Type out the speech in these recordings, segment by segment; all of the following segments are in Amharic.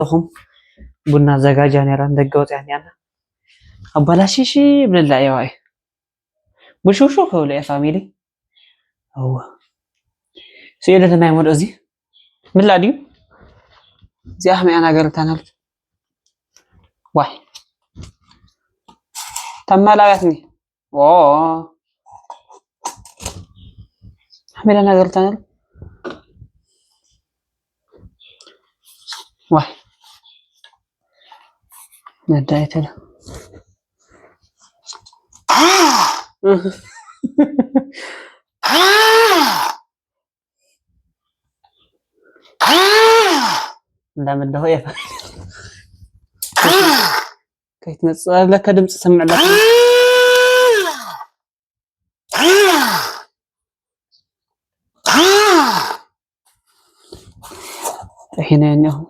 لكم بنا زجاجة نيران دقوت يعني أنا أبلاشيشي بنلا يا واي بشوشو خولي يا فاميلي هو سيدة نايم الأزي بنلا ديو زي أحمي أنا قلت أنا واحد تم لاقتني أوه أحمي أنا قلت أنا واحد ندايت له لا مده يا كيف نصار لك دمፅ سمع لك هنا انه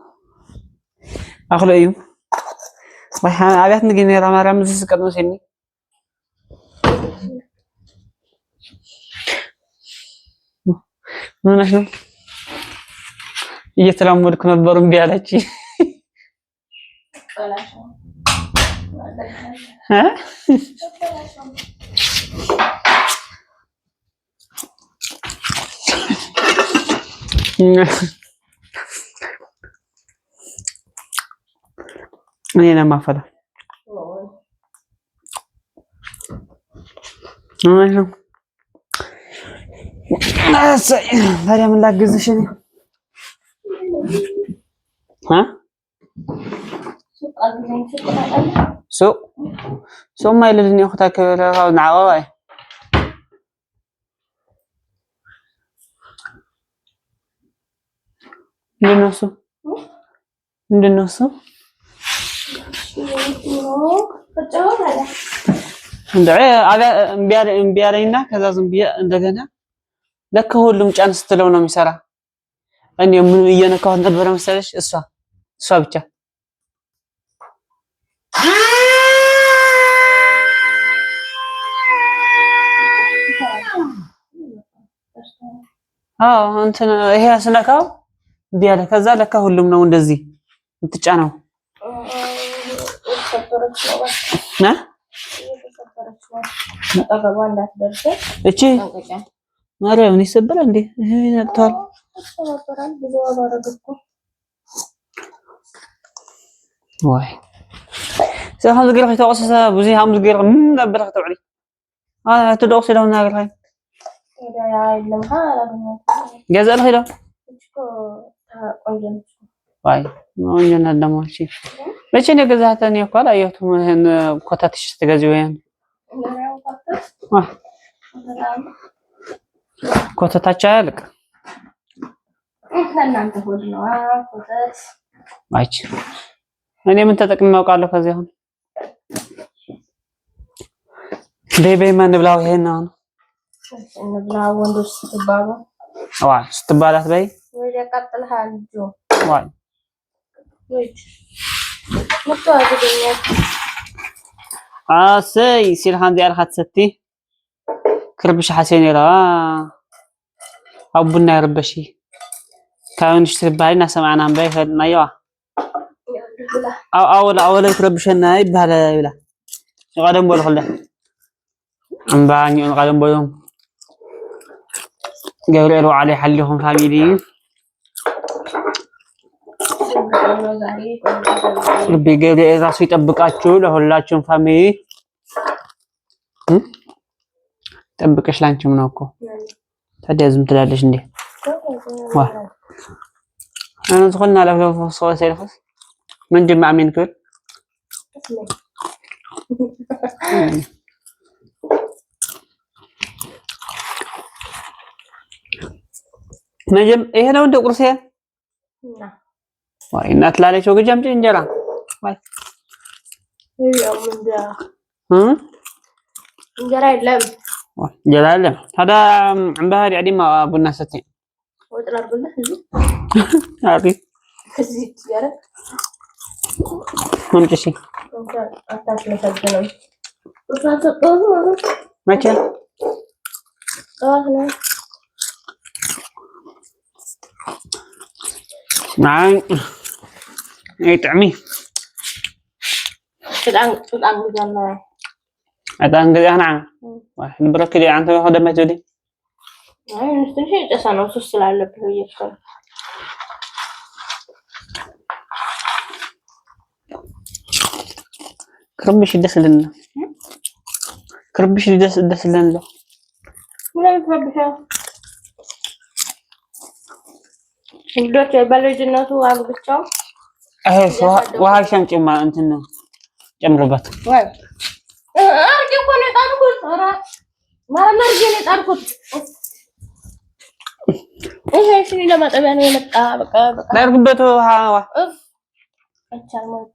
اخلو ايو صحيح عادت نجي رمى رمز سكرنا سني ما شنو እየተላመድኩ ነበር እምቢ አለች እኔ ማፈላ ነው አሰይ ታዲያ ምን ላግዝሽ እኔ ها سوق ما يلدني اختك نعوضي እንደነሱ እምቢያለኝና ከዛ ዝም ብዬ እንደገና ለካ ሁሉም ጫን ስትለው ነው የሚሰራ እኔ ምን እየነካሁት ነበር መሰለሽ እሷ ብቻ እንትን ይሄ ስነካው ቢያለ ከዛ ለካ ሁሉም ነው እንደዚህ እንትጫነው እቺ ማርያም ምን ይሰበራል እንዴ ይሄ ነጥቷል واي سأخذ قرخي توقص بزي هم قرخ من قبل تبعلي تدوقسي لو ناقر هاي جزء الخير واي ما عندنا دم شيء ليش أنا جزاتني قال أيوتهم هن قطعة تجزي وين قطعة تجالك أنت هودنا قطعة مايش أنا من تتكلم ما قالوا كذا بيبي ما نبلاو هنا نبلاو وندوس ستبالة واي ستبالة بي ويجي قتلها الجو واي ويجي متى هذه سي يصير عندي على خط ستي كربش حسيني لا أبونا يربشي كانوا نشتري بالنا سمعنا عن بيه نيوه أول يتربشنا يبهلا يلا غادم بقول خله أم باني غادم بقولهم قالوا عليه حلهم فاميلي ربي قال إذا صيت أبقاتشوا لهولاتشون فاميلي تبقى شلانش منوكو تدي أزم تلالش ندي واه أنا دخلنا على فلوس صوت سيرفس من جمع مين كل نجم إيه أنا ودي قرصين نعم واي نطلع لي شو جنب إنجرا واي إيه من ده إنجرا يلم جلال يلم هذا عم بهاري عدي ما أبو الناس ستين وتلار قلنا هذي كزيت يارك ممكن شيء أتاك لسجنهم ما كان هنا معي اي طعمي تدان جانا ادان غدي انا واحد بركلي انت هذا ما تودي اي نستنشي جسنا وسوس ስላለብህ ይፈል كربش دسلنا كربش دسلنا ولا تربحه ودك በልጅነቱ አግብቻው ውሃ ሸምጭማ እንትን ጨምርበት ወይ አርጌ እኮ ነው የጣልኩት ኧረ ማርማር ግን የጣልኩት ይሄ ሲኒ ለማጠቢያ ነው የመጣ በቃ ላርግበት ውሃ አቻል ሞት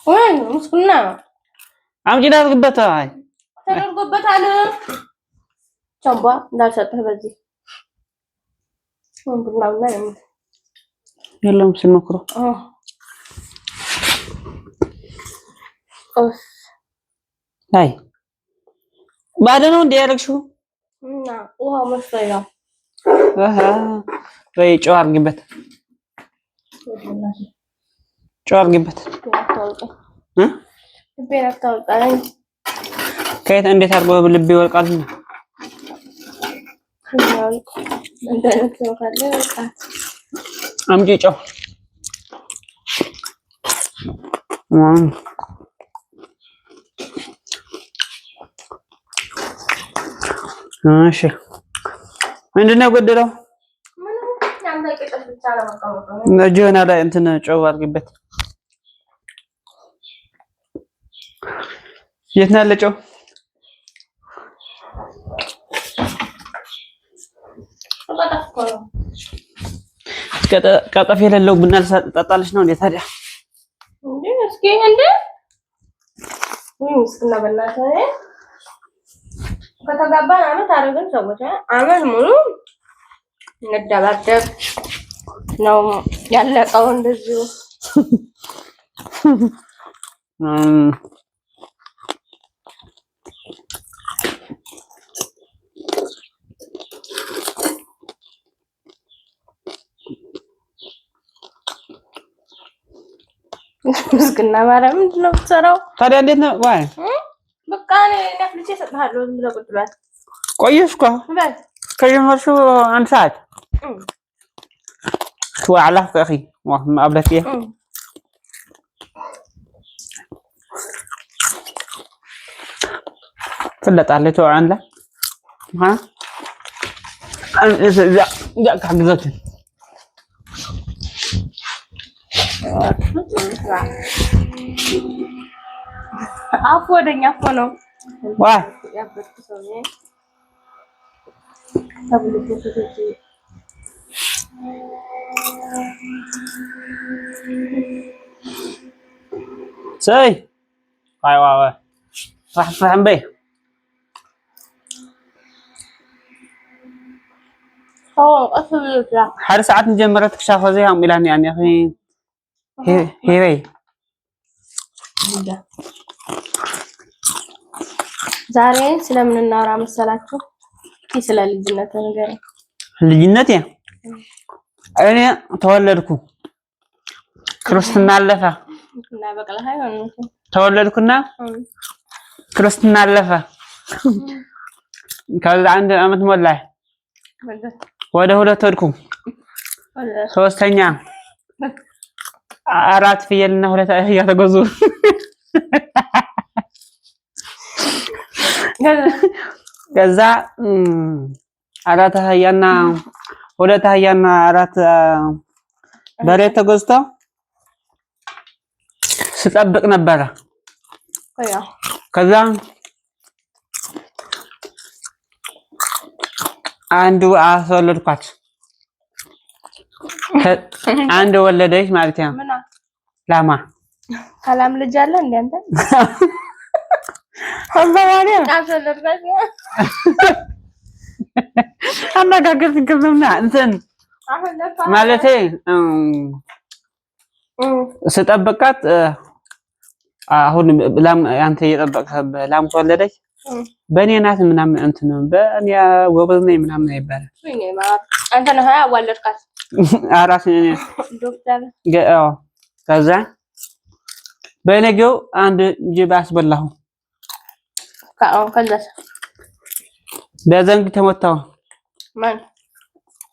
ወይ ሙስኩና አምጪ ላርግበት አይ ተደርጎበታል ቻምባ እንዳልሰጠህ በዚህ ወንድናውና የለም ስንሞክረው አይ ባዶ ነው እንደ ያረግሽው እና ውሃ መስፈያ ወይ ጨው አድርጊበት ጨው አድርጊበት ከየት እንዴት አድርጎ ልብ ይወልቃል አምጪ ጨው እሺ ምንድነው የጎደለው ነጆና ላይ እንትን ጨው አድርጊበት የት ነው ያለው ጨው ቀጠፍ የሌለው ቡና ልጠጣልሽ ነው እንዴ ታዲያ እንዴ እስኪ እንዴ ምስክና በእናትህ ከተጋባን አመት አረግን ሰዎች አመት ሙሉ እንደባደብ ነው ያለቀው እንደዚሁ ምስክና ማርያም ምንድን ነው የምትሰራው ታዲያ እንዴት ነው ዋይ በቃ እኔ ነፍልቼ እሰጥሃለሁ ብለህ ቁጭ በል ቆየሽ እኮ ከጀመርሽው አንድ ሰዓት وعلى اخي ما قبلت ايه فلت عن لا ها لا حقزتي አፎ ወደኛ አፎ ነው ዋ ያበርኩ ሰው ነኝ ተብሎ سي واي واي واي راح تفهم بيه اصل حر ساعات نجمرت كشاف زيها ميلان يعني اخي هي ዛሬ ስለምን እናወራ መሰላችሁ ስለ ልጅነት ነገር ልጅነቴ እኔ ተወለድኩ ክርስትና አለፈ እና በቀለ ሃይማኖት ተወለድኩና ክርስትና አለፈ ከዛ አንድ አመት ሞላኝ ወደ ሁለት ወድኩ ሶስተኛ አራት ፍየልና ሁለት አህያ ተገዙ ከዛ አራት አህያና ሁለት አህያና አራት በሬ ተገዝቶ ስጠብቅ ነበር ከዛ አንዱ አስወለድኳት አንድ ወለደች ማለት ነው ላማ ካላም ልጅ አለ እንዴ አንተ አባዋኔ አስወለድኳት አናጋገር ትገበምና እንትን ማለቴ ስጠብቃት አሁን ላም አንተ እየጠበቅህ ላም ተወለደች በእኔ ናት ምናምን እንትን በእኔ ጎበዝ ነኝ ምናምን አይባልም። አንተ ነህ ያዋለድካት አራስ ነኝ ዶክተር ገአው ከዛ በነገው አንድ ጅብ አስበላሁ። ከዛስ በዘንግ ተመታው። ማን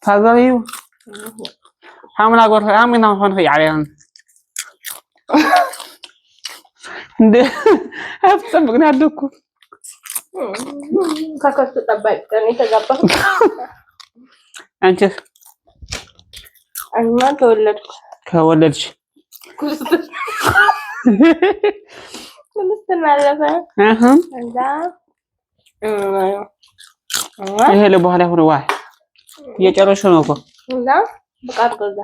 ታዛቢው አምና ሆነ ያለን እንደ አፍጥም ግን አደኩ ከከፍት ጠባቂ ከኔ ተጋባሁ። አንቺ አንማ ተወለድኩ ከወለድሽ ክርስትና አለፈ። እዛ ይሄ ለበኋላ ሆነ ዋይ እየጨረሹ ነው እኮ እዛ በቃ ገዛ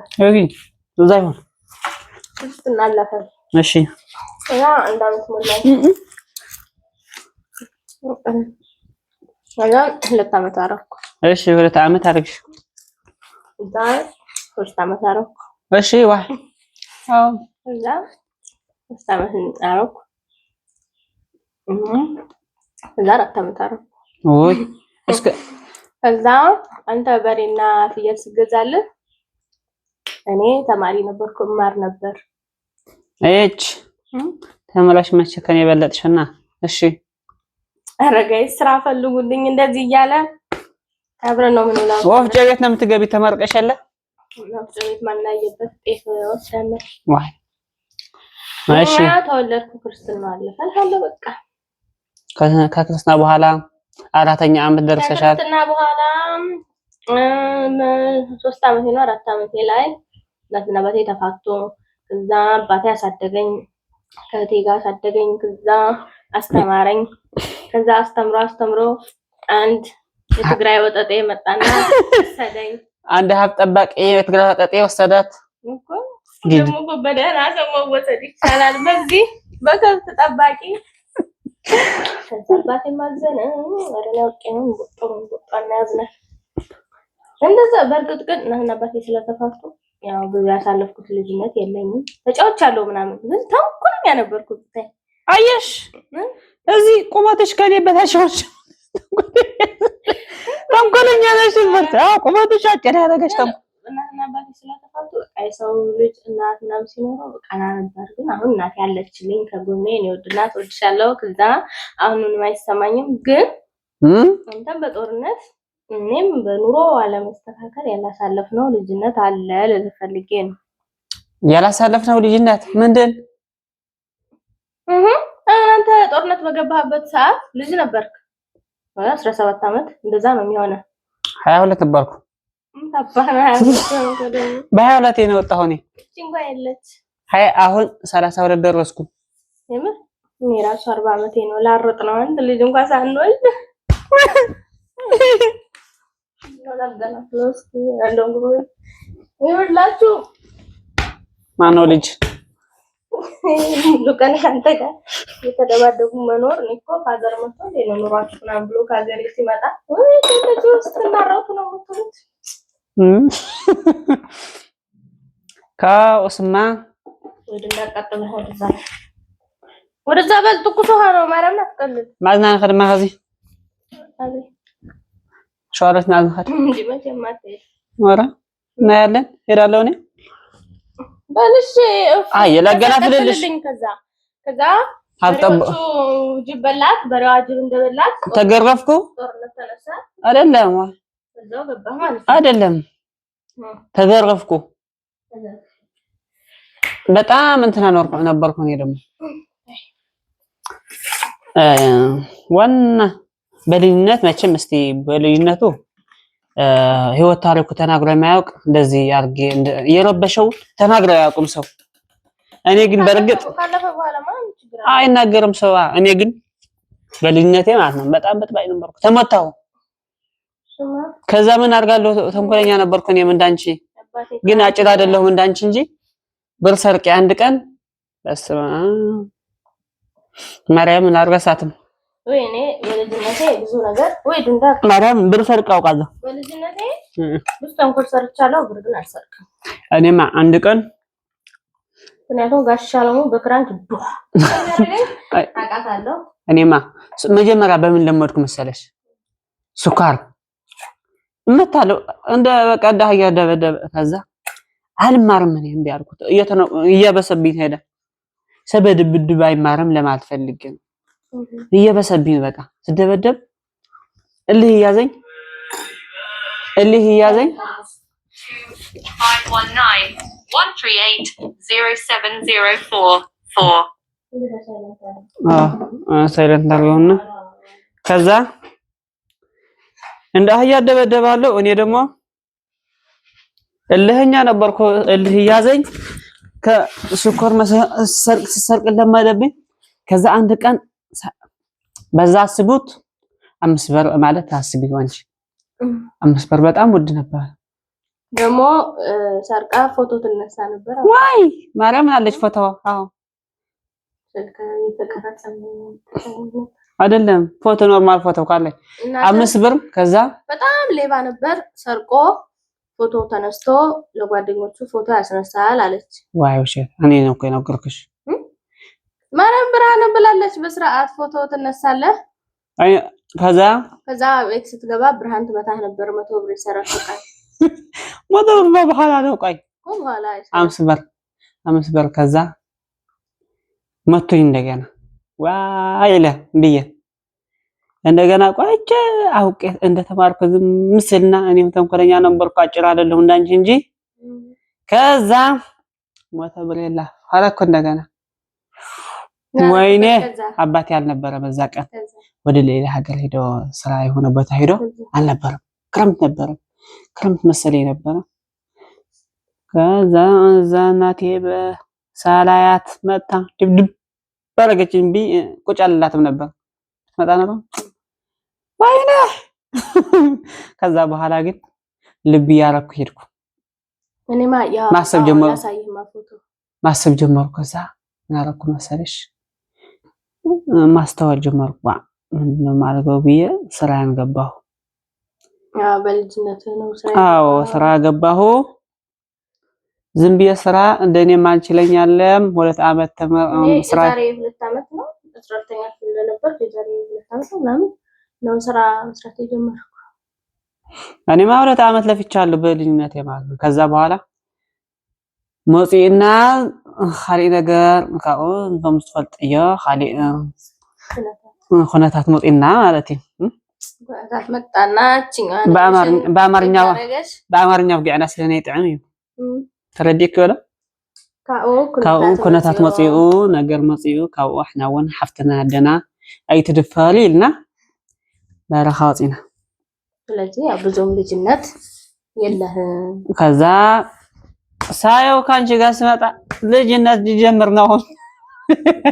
እዛ ይሆን ክርስትና አለፈ። እሺ ያ እንዳንስ ሞላኝ እዛ 2 ዓመት አረኩ። እሺ 2 ዓመት አረግሽ። እዛ 3 ዓመት አረኩ። እሺ ዋይ አዎ እዛ 3 ዓመት አረኩ። እዛ 4 ዓመት አረኩ። ወይ እስከ እዛ አንተ በሬና ፍየል ስገዛልህ እኔ ተማሪ ነበርኩ ማር ነበር። እጭ ተመላሽ መቼ ከኔ በለጥሽና እሺ አረጋይ ስራ ፈልጉልኝ እንደዚህ እያለ አብረን ነው ምንውላው። ወፍጮ ቤት ነው የምትገቢ ተመርቀሽ ያለ ወፍጮ ቤት ማናየበት ጤፍ ወሰነ ዋይ እሺ ተወለድኩ። ክርስትና አለፈ አለ በቃ ከክርስትና በኋላ 4ኛ ዓመት ደርሰሻል። ከክርስትና በኋላ 3 ዓመት ነው 4 ዓመት ላይ እናትና አባቴ ተፋቶ ከዛ አባቴ አሳደገኝ ከእቴ ጋር አሳደገኝ። ከዛ አስተማረኝ። ከዛ አስተምሮ አንድ የትግራይ ወጠጤ መጣና ወሰደኝ። አንድ ሀብ ጠባቂ የትግራይ ወጠጤ ወሰዳት እኮ ደግሞ በደህና ሰው መወሰድ ይቻላል በዚህ በከብት ጠባቂ። ከዛ አባቴ ማዘነ ወደላው ቀን ቦጣና ያዝነ እንደዛ። በርግጥ ግን እናትና አባቴ ስለተፋቱ ያው ብዙ ያሳለፍኩት ልጅነት የለኝም። ተጫውቻለሁ ምናምን ግን ተንኮለኛ ነበርኩት። አየሽ እዚህ ቁመትሽ ከኔ በታች ነው። ተንኮለኛ ነሽ ማለት አዎ ቁመትሽ አጭር ያደረገሽ እናትና አባቴ ስለተፋቱ አይሰው ልጅ እናት ምናምን ሲኖረው ቀና ነበር። ግን አሁን እናት ያለችልኝ ከጎኔ እኔ ወድናት ወድሻለሁ። ከዛ አሁን ምንም አይሰማኝም። ግን አንተም በጦርነት እኔም በኑሮ አለመስተካከል ያላሳለፍነው ልጅነት አለ ልፈልጌ ነው። ያላሳለፍነው ልጅነት ምንድን አንተ ጦርነት በገባህበት ሰዓት ልጅ ነበርክ? 17 ዓመት እንደዛ ነው የሚሆነው። 22 ነበርኩ። በ22 ነው ወጣሁ እኔ ጭንጓ የለች አሁን 32 ደረስኩ። የምር እኔ ራሱ 40 ዓመቴ ነው። ላሮጥ ነው አንድ ልጅ እንኳን ሳንወልድ ይኸውላችሁ ማነው ልጅ ሉቀን አንተ ጋር የተደባደቡ መኖር እኮ ፋዘር መጥቶ ነው ኑሯችሁ ምናምን ብሎ ከሀገሬ ሲመጣ ወይ ከዚህ ውስጥ እናራቱ ነው የምትሉት። ከኡስማ ወደዛ በል ትኩስ ውሃ ነው ማርያም አትቀልድ። ማዝናን ከደማ ከዚ ሻወረት ናዝንኸት እንዴ መቼም ወራ እና ያለን ሄዳለሁ እኔ ባልሽ የላገናፍልልሽ ከዛ በሬዎቹ ጅብ በላት። በሬዋ ጅብ እንደበላት ተገረፍኩ። ጦርነት ተነሳ አይደለም እዛው ገባህ ማለት አይደለም ተገረፍኩ። በጣም እንትና ነበርኩ እኔ ደግሞ ዋና በልጅነት መቼም እስቲ በልጅነቱ ህይወት ታሪኩ ተናግሮ የማያውቅ እንደዚህ አርጌ የረበሸው ተናግሮ ያውቁም ሰው። እኔ ግን በርግጥ ካለፈ በኋላ ማን ችግር አይናገርም ሰው። እኔ ግን በልጅነቴ ማለት ነው በጣም በጥባይ ነበርኩ። ተመታሁ። ከዛ ምን አርጋለሁ ተንኮለኛ ነበርኩ እኔም እንዳንቺ። ግን አጭር አይደለሁም እንዳንቺ እንጂ ብር ሰርቄ አንድ ቀን በስመ አብ ማርያምን አልረሳትም። ወይኔ በልጅነቴ ብዙ ነገር ወይ ድንዳ ማርያም ብር ሰርቄ አውቃለሁ። በልጅነቴ ብዙ ተንኮል ሰርቻለሁ። ብር ግን አልሰርቅም። እኔማ አንድ ቀን ምክንያቱም ጋሽ ሻለሙ በክራንክ ዱ አቃታለሁ። እኔማ መጀመሪያ በምን ለመድኩ መሰለሽ? ስኳር እመታለሁ እንደ በቃ ዳህያ ደበደበ። ከዛ አልማርም እኔ እምቢ አልኩት። እየበሰብኝ ሄደ። ሰበድብድብ አይማርም ለማለት ፈልጌ ነው። እየበሰብኝ በቃ ስደበደብ እልህ እያዘኝ 519-138-0704 ሳይለንት አድርገውና ከዛ እንደ አህያ ደበደባለሁ። እኔ ደግሞ እልህኛ ነበርኩ። እልህ እያዘኝ ከስኳር ሰርቅ ለማለብኝ። ከዛ አንድ ቀን በዛ አስቡት 5 ብር ማለት አስቢው አንቺ 5 ብር በጣም ውድ ነበር። ደግሞ ሰርቃ ፎቶ ትነሳ ነበር። ዋይ ማርያም አለች ፎቶዋ። አዎ አይደለም ፎቶ ኖርማል ፎቶ ካለ 5 ብር። ከዛ በጣም ሌባ ነበር። ሰርቆ ፎቶ ተነስቶ ለጓደኞቹ ፎቶ ያስነሳል አለች። ዋይ ውሸት! እኔ ነው እኮ የነገርኩሽ። ማርያም ብርሃን ብላለች። በስርዓት ፎቶ ትነሳለህ። ከዛ ቤት ስትገባ ብርሃን ትመታህ ነበር። 100 ብር ይሰረፍቃል። 100 ብር በኋላ ነው። ቆይ በኋላ 5 ብር ከዛ መቶኝ እንደገና ዋይ ለ ብዬ እንደገና ቆይቼ አውቄ እንደተማርኩ ዝም ምስልና እኔም ተንኮለኛ ነበርኩ። አጭር አይደለሁ እንዳንቺ እንጂ። ከዛ 100 ብር የላ አላኮ እንደገና ወይኔ አባቴ አልነበረ በዛ ቀን ወደ ሌላ ሀገር ሄዶ ስራ የሆነ ቦታ ሄዶ አልነበረም። ክረምት መሰለኝ ነበረ። ከዛ እናቴ በሳላያት መጣ ድብድብ ባረገችኝ። ቁጭ አልላትም ነበር መጣ ነው ወይኔ። ከዛ በኋላ ግን ልብ ያረኩ ሄድኩ። እኔማ ማሰብ ጀመርኩ። ከዛ ያረኩ መሰለሽ ማስተዋል ጀመርኩ። ምንድነው ማድረገው ብዬ ስራዬን ገባሁ። በልጅነት ነው ስራ? አዎ ስራ ገባሁ። ዝም ብዬ ስራ እንደኔ ማንችለኝ አለም 2 አመት ስራ ዛሬ 2 አመት ነው 12ኛ ክፍል ነበር። ዛሬ 2 አመት ነው ስራ መስራት የጀመርኩ። እኔማ 2 አመት ለፍቻለሁ በልጅነቴ ማለት ነው። ከዛ በኋላ ሞጺና ኻሊ ነገር ካኦ እንደምትፈልጥዮ ኻሊ ሁነታት ሞጺና ማለት ጉዳት መጣና በአማርኛ ብግዕና ስለኔ ጥዕም እዩ ተረዲክ ወላ ካኦ ኩነታት መጽኡ ነገር መጽኡ ካኦ احنا ወን ሓፍትና ደና አይትድፈሪ ኢልና በረኻ ወጽና። ስለዚህ ብዙም ልጅነት የለህም። ከዛ ሳየው ካንቺ ጋር ስመጣ ልጅነት ጀምር ነው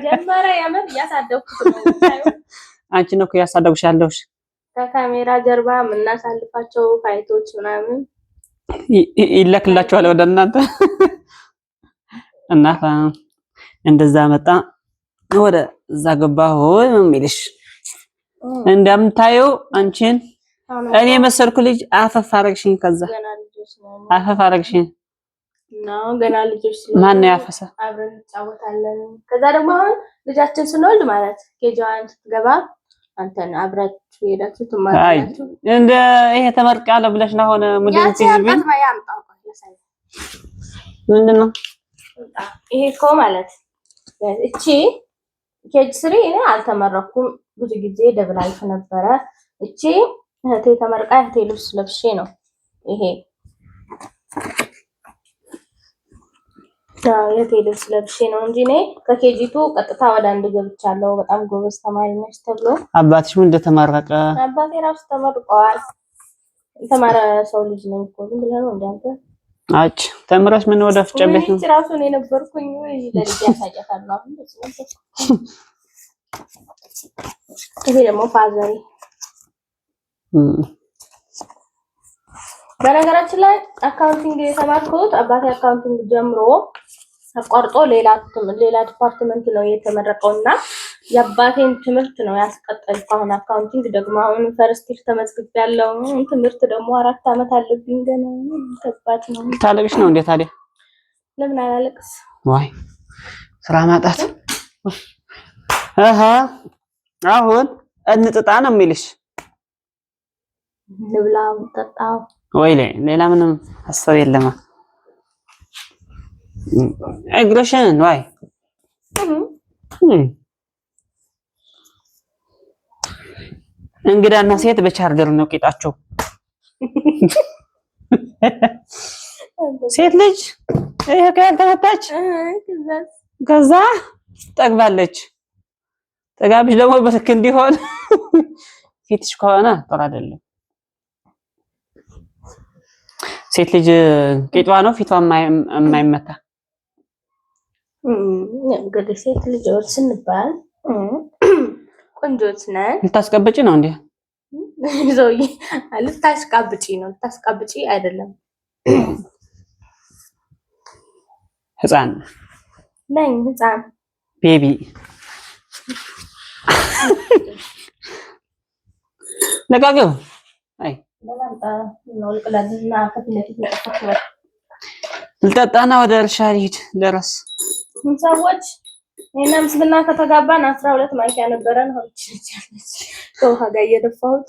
ጀመረ። ያመር ያሳደግኩት ነው ታዩ። አንቺ ነው ያሳደግሽ ያለውሽ ከካሜራ ጀርባ ምናሳልፋቸው ፋይቶች ምናምን ይለክላችኋል ወደ እናንተ እና እንደዛ መጣ ወደ እዛ ገባሁ የሚልሽ እንደምታዩ አንቺን እኔ መሰልኩ ልጅ አፈፍ አረግሽኝ። ከዛ አፈፍ አረግሽኝ ነው ገና ልጆች ማን ነው ያፈሰ? አብረን እንጫወታለን። ከዛ ደግሞ አሁን ልጃችን ስንወልድ ማለት ኬጃን ስትገባ አንተን አብራችሁ ሄዳችሁ ትማራላችሁ። እንደ ይሄ ተመርቃለ ብለሽ ነው ሆነ ምንድነው ትይዝብኝ? ምንድነው ይሄ እኮ ማለት እቺ ኬጅ ስሪ እኔ አልተመረኩም። ብዙ ጊዜ ደብል አልፍ ነበረ። እቺ እህቴ ተመርቃ እህቴ ልብስ ለብሼ ነው ይሄ የቴ ልብስ ለብሼ ነው እንጂ እኔ ከኬጂቱ ቀጥታ ወደ አንድ ገብቻለሁ። በጣም ጎበዝ ተማሪ ነሽ ተብሎ። አባትሽ ምን እንደተመረቀ? አባቴ ራሱ ተመርቋል። የተማረ ሰው ልጅ ነው እኮ ግን ብለህ ነው እንዳንተ አጭ ተምረሽ ምን ወደ ፍጨበት ነው? ራሱ ነው የነበርኩኝ ለልጅ ያሳያታለሁ። አሁን ይሄ ደግሞ ፋዘሪ በነገራችን ላይ አካውንቲንግ የተማርኩት አባቴ አካውንቲንግ ጀምሮ ተቋርጦ ሌላ ዲፓርትመንት ነው የተመረቀውና የአባቴን ትምህርት ነው ያስቀጠልኩት። አሁን አካውንቲንግ ደግሞ አሁን ፈርስት ይር ተመዝግቤያለሁ። ትምህርት ደግሞ 4 አመት አለብኝ ገና። ከባድ ነው። ታለቅሽ ነው እንዴ ታዲያ? ለምን አላለቅስ? ዋይ ስራ ማጣት አሁን እንጥጣ ነው የሚልሽ ንብላው ጠጣው ወይ ሌላ ምንም ሀሳብ የለማ እግረሽን ወይ እንግዳና ሴት በቻርጀር ነው ቂጣቸው ሴት ልጅ ይሄ ካልተመታች ከዛ ጠግባለች ጠጋብሽ ደግሞ በትክ እንዲሆን ፊትሽ ከሆነ ጥሩ አይደለም ሴት ልጅ ቂጧ ነው ፊቷ የማይመታ እንግዲህ ሴት ልጆች ስንባል ቆንጆች ነን ልታስቀብጪ ነው እንዴ ዞይ ልታስቀብጪ ነው ልታስቀብጪ አይደለም ህፃን ነኝ ህፃን ቤቢ ለቃቀው አይ ለላንጣ ነው ልቅላልና ከፍለፊት ለቀፈከረ ልጠጣና ወደ እርሻ ልሂድ ደረስ ሰዎች እኔና ምስልና ከተጋባን 12 ማንኪያ ነበረን ሆች ከውሃ ጋር እየደፋሁት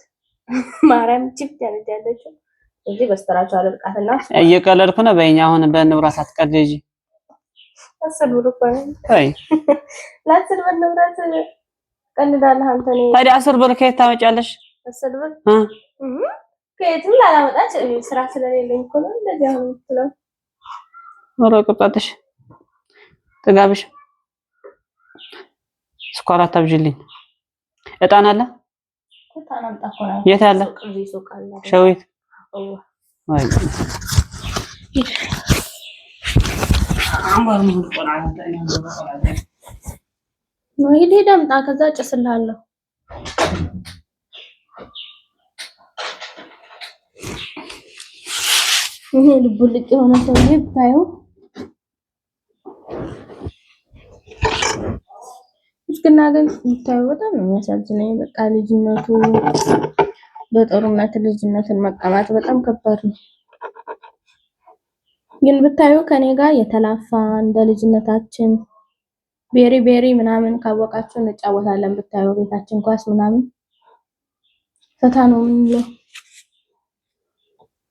ማርያም ቺፕ ያለች እዚህ በስተራቻ አልቃትና እየቀለድኩ ነው በእኛ አሁን በንብራት አትቀልጂ አሰብ ብሩባይ አይ ላስር በንብራት ቀልዳለህ አንተ ነኝ ታዲያ 10 ብር ከየት ታመጫለሽ 10 ብር ከየትም ላላመጣች ስራ ስለሌለኝ እኮ ነው እንደዚህ አሁን ትለው ወረቀጣትሽ ተጋብሽ ስኳር አታብጂልኝ እጣን አለ እጣን አምጣኮና የት አለ ሸዊት አይ አምባር ምን ቆራኝ ታኛው ቆራኝ ነው ይሄ ደምጣ ከዛ ጭስልሃለሁ ይሄ ልቡልቅ የሆነ ሰውዬ ብታየው እስከና ግን ብታየው በጣም ነው የሚያሳዝነኝ በቃ ልጅነቱ በጦርነት ልጅነትን መቀማት በጣም ከባድ ነው ግን ብታየው ከኔ ጋር የተላፋ እንደ ልጅነታችን ቤሪ ምናምን ካወቃችሁ እንጫወታለን ብታየው ቤታችን ኳስ ምናምን ፈታ ነው ምንለው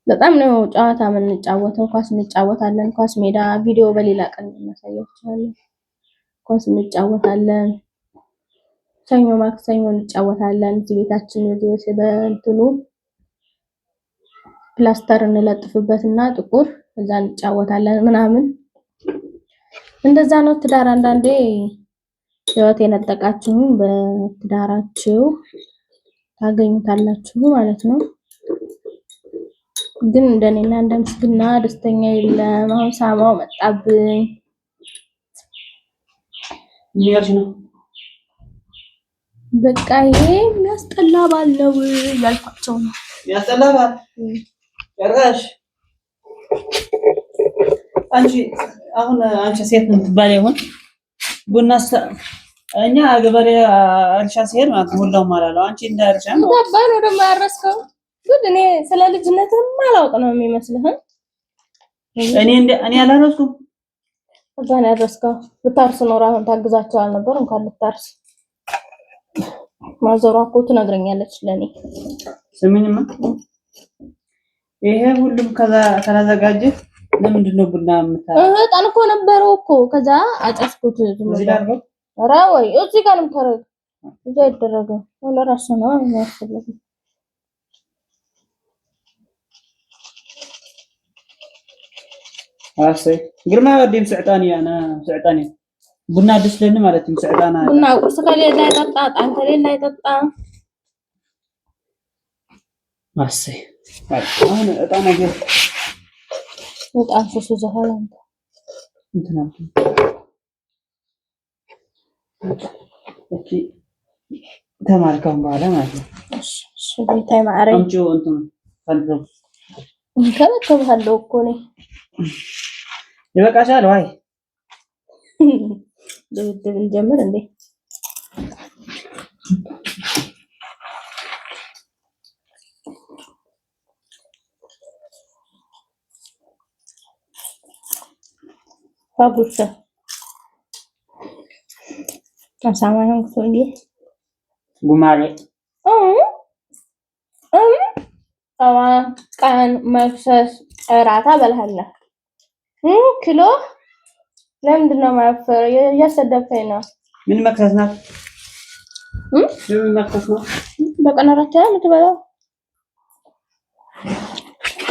በጣም ነው ጨዋታ የምንጫወተው ኳስ እንጫወታለን ኳስ ሜዳ ቪዲዮ በሌላ ቀን እናሳያችኋለን ኳስ እንጫወታለን ሰኞ ማክሰኞ እንጫወታለን እዚህ ቤታችን ወዲህ በእንትኑ ፕላስተር እንለጥፍበትና ጥቁር እዛ እንጫወታለን ምናምን እንደዛ ነው ትዳር አንዳንዴ ህይወት የነጠቃችሁ በትዳራችሁ ታገኙታላችሁ ማለት ነው ግን እንደኔና እንደምስግና ደስተኛ የለም አሁን ሳማው መጣብኝ ይያሽ ነው በቃ ይሄ የሚያስጠላ ባል ነው ያልኳቸው ነው የሚያስጠላ ባል ጭራሽ አንቺ ሴት የምትባል ይሁን ቡና እኛ ገበሬ እርሻ ሲሄድ ማለት ሙላው ማላለው አንቺ እንደ እርሻ ነው ገባን ወደ ማረስከው ግን እኔ ስለ ልጅነትም ማላውቅ ነው የሚመስልህ እኔ አላረስኩም አዛን ያረስከው ብታርስ ኖር አሁን ታግዛቸው አልነበር እንኳን ልታርስ ማዘሯ እኮ ትነግረኛለች ለኔ ስሚኝማ ይሄ ሁሉም ከዛ ተዘጋጀ ለምንድን ነው ቡና እጣን እኮ ነበረው እኮ ከዛ አጨስኩት እዚህ ጋር ነው ኧረ ወይ እዚህ ጋር ነው ተረግ እዛ ይደረገው ለራሱ ነው የሚያስፈልገው አሰይ ግርማ ወዲም ስዕጣኒ انا ስዕጣኒ ቡና ደስለኝ ማለት ነው ስዕጣና ቡና ቁርስ ከሌላ አይጠጣ ጣን ከሌላ አይጠጣ አሰይ አሁን እጣን ነገር እጣን ሱሱ ዘሃላ እንትና እቺ ተማርከም በኋላ ማለት ነው እሺ ቤታይ ማዕረግ አንቺ እንትን ፈልገው እንከባከብሃለሁ እኮ ነኝ ይበቃሻል ወይ ድብድብ እንጀምር እንዴ bagus ya sama yang kulit ጉማሬ ቀን መክሰስ እራት አበልሃለሁ። ኪሎ ለምንድን ነው የማያፈር? እያሰደብከኝ ነው። ምን መክሰስ ናት? ምን መክሰስ ነው? በቀን አራት የምትበላው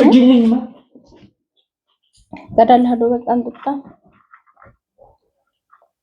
እጅልኝማ ገዳልህ ሄዶ በቃ እንጥጣ